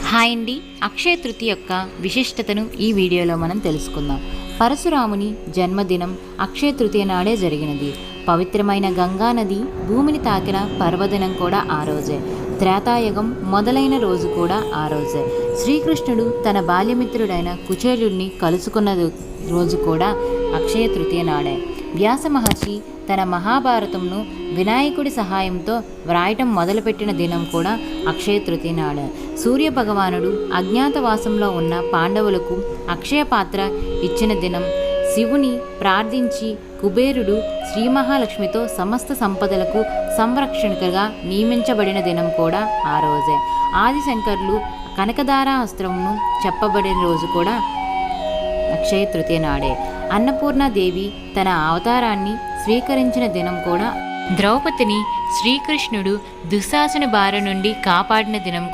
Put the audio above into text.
Hi అండి. అక్షయ తృతీయ యొక్క విశిష్టతను ఈ వీడియోలో మనం తెలుసుకుందాం. పరశురాముని జన్మదినం అక్షయ తృతీయ నాడే జరిగినది. పవిత్రమైన గంగా నది భూమిని తాకిన పర్వదినం కూడా ఆ రోజే. త్రేతాయుగం మొదలైన రోజు కూడా ఆ రోజే. శ్రీకృష్ణుడు తన బాల్యమిత్రుడైన కుచేలుడిని కలుసుకున్న రోజు కూడా అక్షయ తృతీయ నాడే. వ్యాస మహర్షి తన మహాభారతంను వినాయకుడి సహాయంతో వ్రాయటం మొదలుపెట్టిన దినం కూడా అక్షయ తృతీయ నాడే. సూర్య భగవానుడు అజ్ఞాతవాసంలో ఉన్న పాండవులకు అక్షయ పాత్ర ఇచ్చిన దినం. శివుని ప్రార్థించి కుబేరుడు శ్రీ మహాలక్ష్మితో సమస్త సంపదలకు సంరక్షణగా నియమించబడిన దినం కూడా ఆ రోజే. ఆదిశంకర్లు కనకదారా అస్త్రమును చెప్పబడిన రోజు కూడా అక్షయ తృతీయ నాడే. అన్నపూర్ణాదేవి తన అవతారాన్ని స్వీకరించిన దినం కూడా, ద్రౌపదిని శ్రీకృష్ణుడు దుశ్శాసన బారి నుండి కాపాడిన దినం కూడా